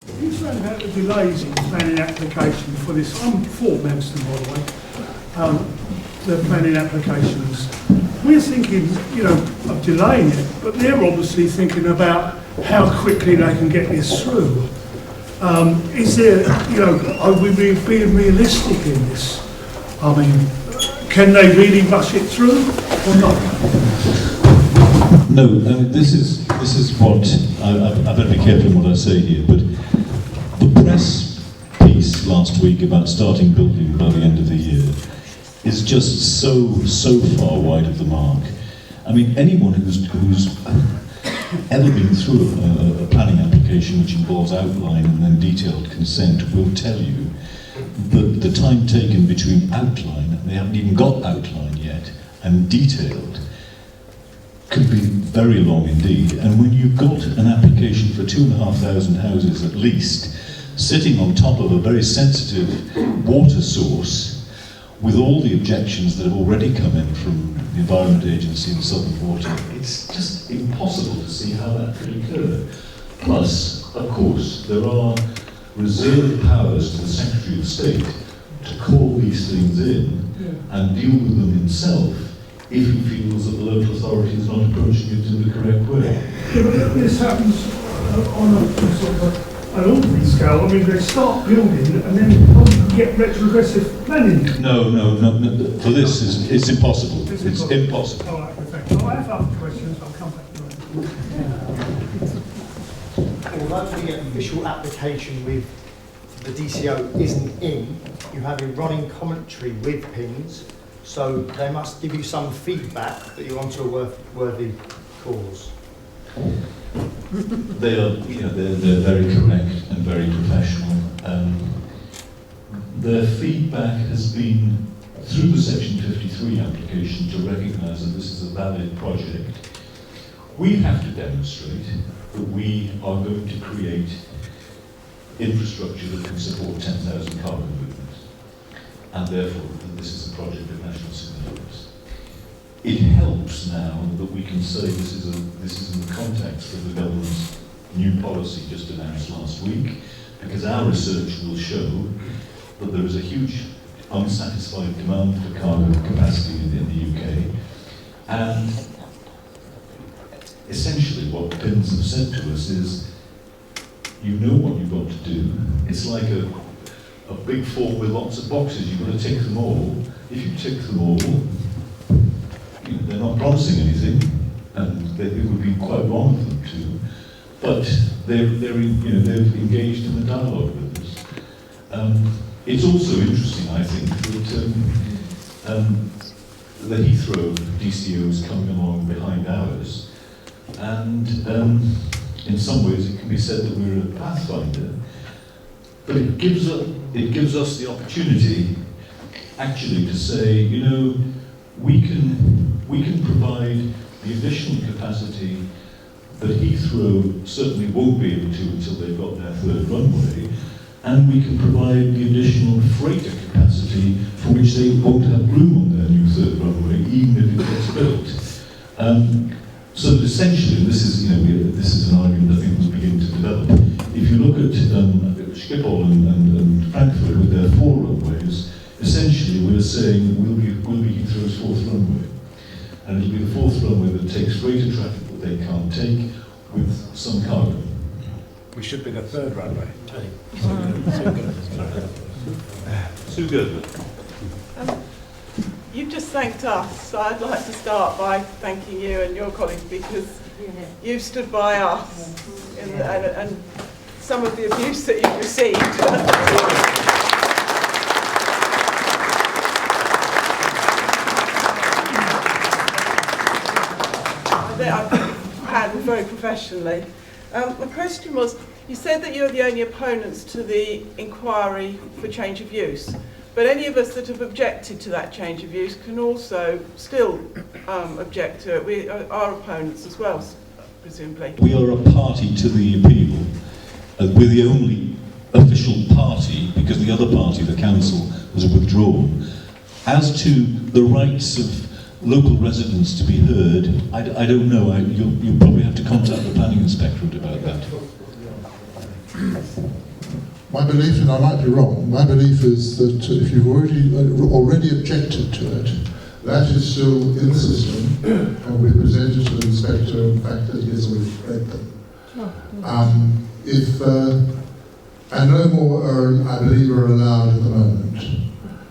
You found out the delays in planning application for this. I'm for Manston, by the way. The planning applications. We're thinking, of delaying it, but they're obviously thinking about how quickly they can get this through. Is there, are we being realistic in this? I mean, can they really rush it through or not? No, this is what I better be careful in what I say here. But the press piece last week about starting building by the end of the year is just so far wide of the mark. I mean, anyone who's ever been through a planning application which involves outline and then detailed consent will tell you that the time taken between outline, and they haven't even got outline yet, and detailed could be very long indeed. And when you've got an application for 2,500 houses at least sitting on top of a very sensitive water source with all the objections that have already come in from the Environment Agency and Southern Water, it's just impossible to see how that could occur. Plus, of course, there are reserved powers to the Secretary of State to call these things in and deal with them himself if he feels that the local authority is not approaching it in the correct way. Yeah, but this happens on a sort of an ordinary scale. I mean, they start building and then get retrogressive planning. No. For this, it's impossible. It's impossible. All right, thank you. I have other questions. I'll come back to that. Although the official application with the DCO isn't in, you have a running commentary with PINs, so they must give you some feedback that you're onto a worthy cause. They are, they're very correct and very professional. Their feedback has been through the Section 53 application to recognise that this is a valid project. We have to demonstrate that we are going to create infrastructure that can support 10,000 carbon movements, and therefore that this is a project of national significance. It helps now that we can say this is in the context of the government's new policy just announced last week, because our research will show that there is a huge unsatisfied demand for carbon capacity in the UK, and essentially what PINs have said to us is, you know what you've got to do. It's like a big form with lots of boxes. You've got to tick them all. If you tick them all, they're not promising anything, and it would be quite wrong of them to. But they've engaged in the dialogue with us. It's also interesting, I think, that the Heathrow DCO is coming along behind ours, and in some ways it can be said that we're a pathfinder, but it gives us the opportunity actually to say, we can provide the additional capacity that Heathrow certainly won't be able to until they've got their third runway, and we can provide the additional freighter capacity for which they won't have room on their new third runway, even if it gets built. So that essentially, this is an argument I think will begin to develop. If you look at Schiphol and Frankfurt with their 4 runways, essentially we're saying we'll be Heathrow's 4th runway. And it'll be the 4th runway that takes freighter traffic that they can't take with some cargo. We should be the 3rd runway. Sue Gerber. You've just thanked us, so I'd like to start by thanking you and your colleagues, because you've stood by us and some of the abuse that you've received. I think you've handled very professionally. My question was, you said that you're the only opponents to the inquiry for change of use, but any of us that have objected to that change of use can also still object to it. We are opponents as well, presumably. We are a party to the appeal. We're the only official party, because the other party, the council, has withdrawn. As to the rights of local residents to be heard, I don't know. You'll probably have to contact the planning inspectorate about that. My belief, and I might be wrong, my belief is that if you've already objected to it, that is still in the system, and we presented to the inspector, in fact, that he has already read them. And no more I believe, are allowed at the moment,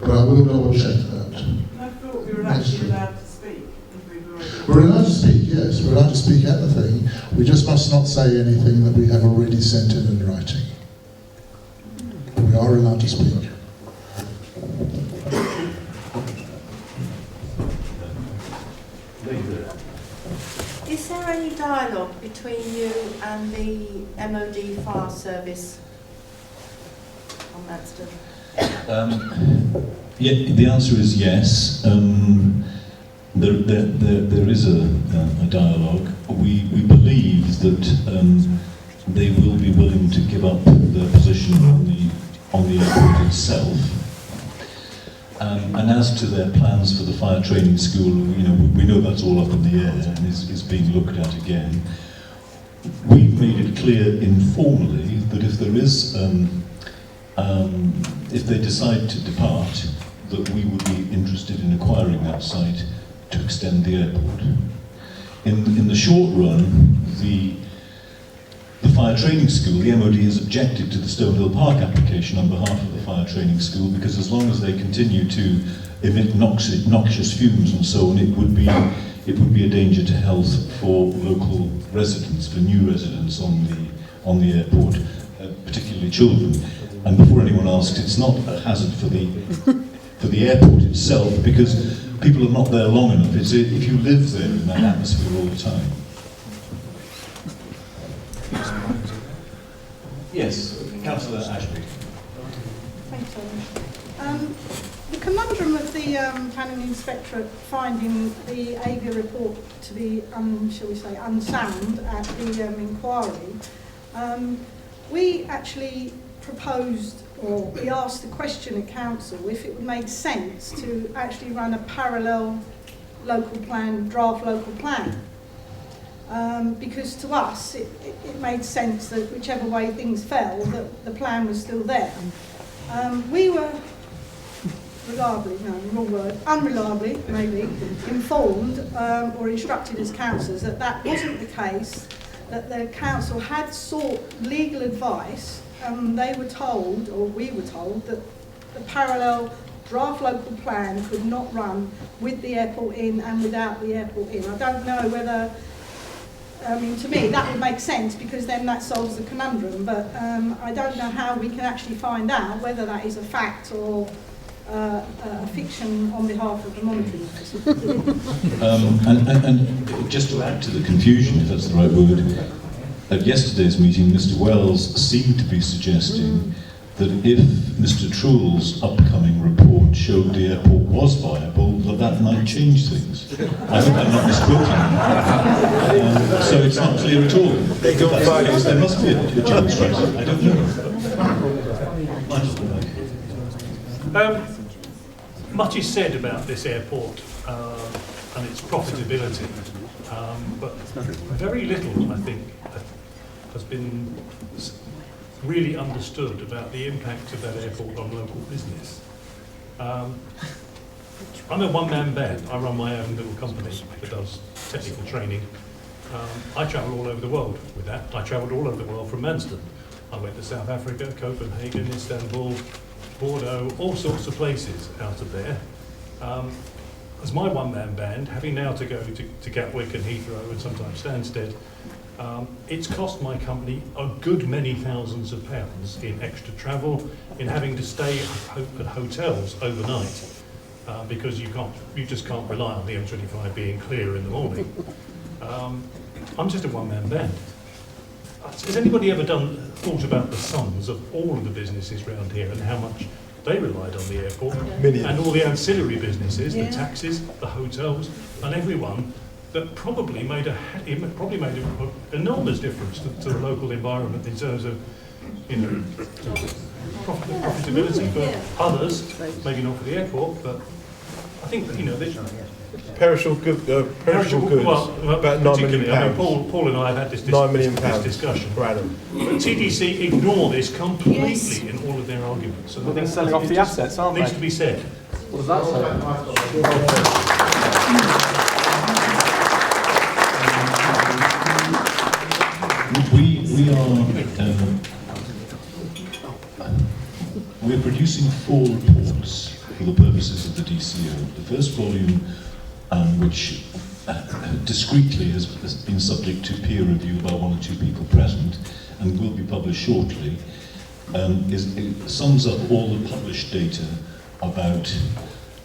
but I will double check that. I thought we were actually allowed to speak. If we were already... We're allowed to speak, yes, we're allowed to speak at the thing. We just must not say anything that we have already sent in writing. We are allowed to speak. Is there any dialogue between you and the MOD fire service on Manston? Yeah, the answer is yes. There is a dialogue. We believe that they will be willing to give up their position on the airport itself. And as to their plans for the fire training school, we know that's all up in the air and is being looked at again. We've made it clear informally that if there is, if they decide to depart, that we would be interested in acquiring that site to extend the airport. In the short run, the fire training school, the MOD has objected to the Stonehill Park application on behalf of the fire training school, because as long as they continue to emit noxious fumes and so on, it would be a danger to health for local residents, for new residents on the airport, particularly children. And before anyone asks, it's not a hazard for the airport itself, because people are not there long enough. It's if you live there in that atmosphere all the time. Yes, Councillor Ashby. Thanks, Owen. The conundrum of the planning inspectorate finding the AGM report to be, shall we say, unsound at the inquiry, we actually proposed, or we asked the question at council if it would make sense to actually run a parallel local plan, draft local plan. Because to us it made sense that whichever way things fell, that the plan was still there. We were unreliably maybe, informed or instructed as councillors that that wasn't the case, that the council had sought legal advice, and they were told, or we were told, that the parallel draft local plan could not run with the airport in and without the airport in. I don't know whether, to me that would make sense, because then that solves the conundrum, but I don't know how we can actually find out whether that is a fact or a fiction on behalf of the monitoring officer. And just to add to the confusion, if that's the right word, at yesterday's meeting Mr. Wells seemed to be suggesting that if Mr. Truell's upcoming report showed the airport was viable, that might change things. I hope I'm not misquoting. So it's not clear at all. If that's the case, there must be a dual strategy. I don't know. Much is said about this airport and its profitability, but very little, I think, has been really understood about the impact of that airport on local business. I'm a one-man band. I run my own little company that does technical training. I travel all over the world with that. I travelled all over the world from Manston. I went to South Africa, Copenhagen, Istanbul, Bordeaux, all sorts of places out of there. As my one-man band, having now to go to Gatwick and Heathrow and sometimes Stansted, it's cost my company a good many thousands of pounds in extra travel, in having to stay at hotels overnight, because you just can't rely on the M25 being clear in the morning. I'm just a one-man band. Has anybody ever thought about the sums of all of the businesses around here and how much they relied on the airport? Millions. And all the ancillary businesses, the taxis, the hotels, and everyone, that probably made an enormous difference to the local environment in terms of, profitability for others, maybe not for the airport, but I think, you know, Perishable goods, well, about £9 million. particularly, I mean, Paul and I have had this £9 million this discussion. per annum. But TDC ignore this completely Yes. in all of their arguments. So Well, they're I think selling off it the just assets, aren't needs they? to be said. What does that say? We're producing 4 reports for the purposes of the DCO. The first volume, which discreetly has been subject to peer review by 1 or 2 people present and will be published shortly, it sums up all the published data about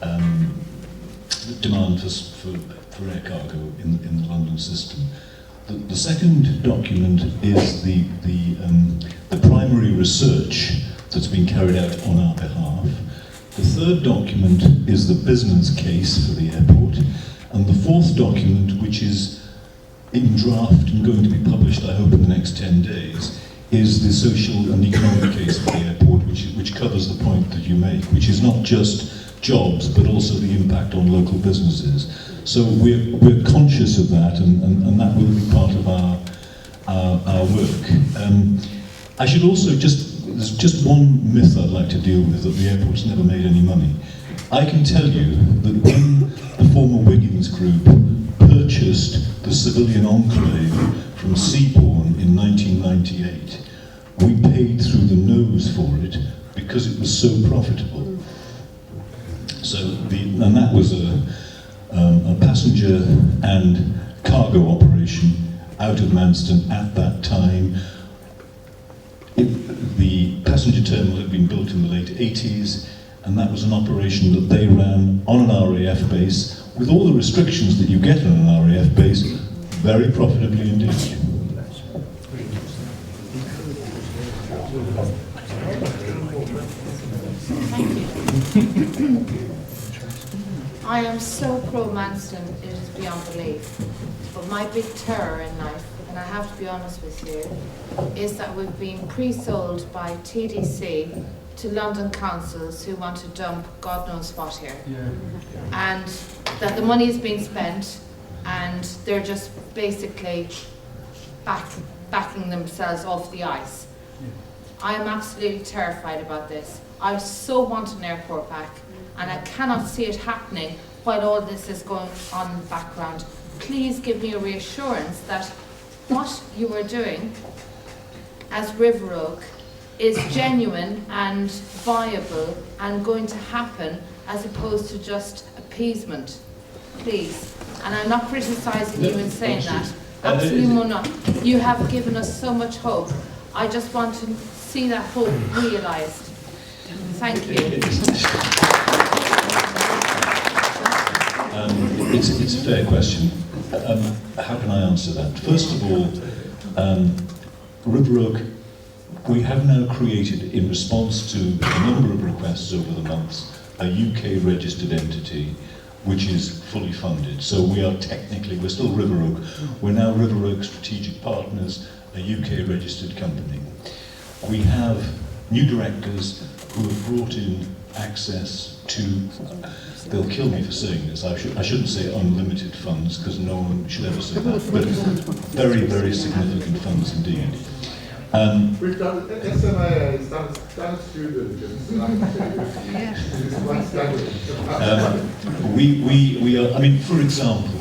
the demand for air cargo in the London system. The second document is the primary research that's been carried out on our behalf. The third document is the business case for the airport. And the fourth document, which is in draft and going to be published, I hope, in the next 10 days, is the social and economic case for the airport, which covers the point that you make, which is not just jobs, but also the impact on local businesses. So we're conscious of that, and that will be part of our work. I should also there's just one myth I'd like to deal with, that the airport's never made any money. I can tell you that when the former Wiggins Group purchased the civilian enclave from Seabourn in 1998, we paid through the nose for it because it was so profitable. So, and that was a passenger and cargo operation out of Manston at that time. The passenger terminal had been built in the late 80s, and that was an operation that they ran on an RAF base, with all the restrictions that you get on an RAF base, very profitably indeed. Thank you. I am so pro-Manston, it is beyond belief. But my big terror in life, and I have to be honest with you, is that we've been pre-sold by TDC to London councils who want to dump God knows what here. Yeah. And that the money is being spent and they're just basically backing themselves off the ice. Yeah. I am absolutely terrified about this. I so want an airport back, and I cannot see it happening while all this is going on in the background. Please give me a reassurance that what you are doing as River Oak is genuine and viable and going to happen, as opposed to just appeasement. Please. And I'm not criticising you in saying that. Absolutely not. You have given us so much hope. I just want to see that hope realised. Thank you. It's a fair question. How can I answer that? First of all, River Oak, we have now created, in response to a number of requests over the months, a UK registered entity which is fully funded. So we are technically, we're still River Oak. We're now River Oak Strategic Partners, a UK registered company. We have new directors who have brought in access to, they'll kill me for saying this, I shouldn't say unlimited funds, because no one should ever say that, but very, very significant funds indeed. We've done SMAa, it's done due diligence. We are, I mean, for example,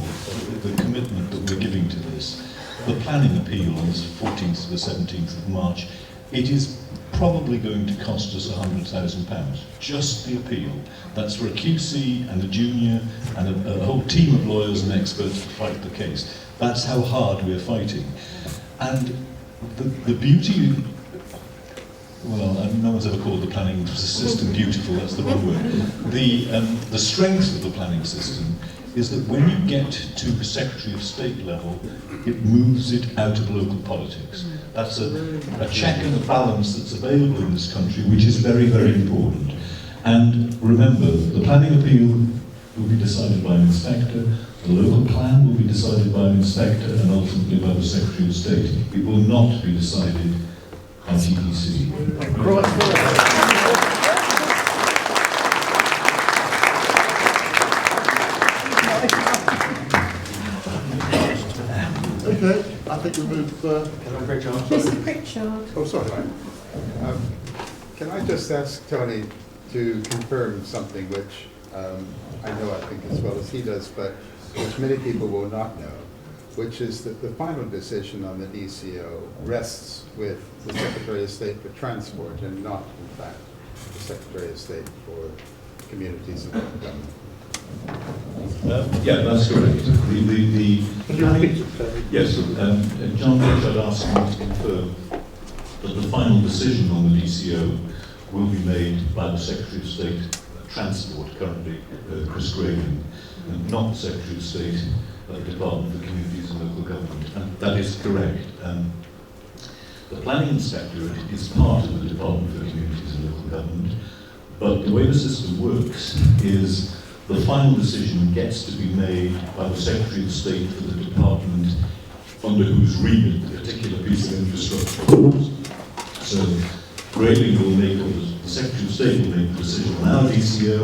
the commitment that we're giving to this, the planning appeal on the 14th to the 17th of March, it is probably going to cost us £100,000, just the appeal. That's for a QC and a junior and a whole team of lawyers and experts to fight the case. That's how hard we're fighting. And the beauty, well, no one's ever called the planning system beautiful, that's the wrong word. The strength of the planning system is that when you get to Secretary of State level, it moves it out of local politics. That's a check and a balance that's available in this country, which is very, very important. And remember, the planning appeal will be decided by an inspector, the local plan will be decided by an inspector and ultimately by the Secretary of State. It will not be decided by TDC. think we move. Mr. Pritchard. Oh, sorry. Can I just ask Tony to confirm something which I know, I think, as well as he does, but which many people will not know, which is that the final decision on the DCO rests with the Secretary of State for Transport and not, in fact, the Secretary of State for Communities and Local Government. Yeah, that's correct. Yes, John Richard asked me to confirm that the final decision on the DCO will be made by the Secretary of State Transport, currently Chris Graven, and not the Secretary of State Department for Communities and Local Government. And that is correct. The Planning Inspectorate is part of the Department for Communities and Local Government, but the way the system works is the final decision gets to be made by the Secretary of State for the department under whose remit the particular piece of infrastructure falls. So Grayling will make, or the Secretary of State will make the decision on our DCO,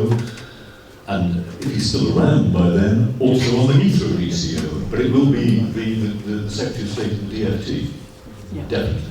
and if he's still around by then, also on the Heathrow DCO. But it will be the Secretary of State of the DFT, definitely.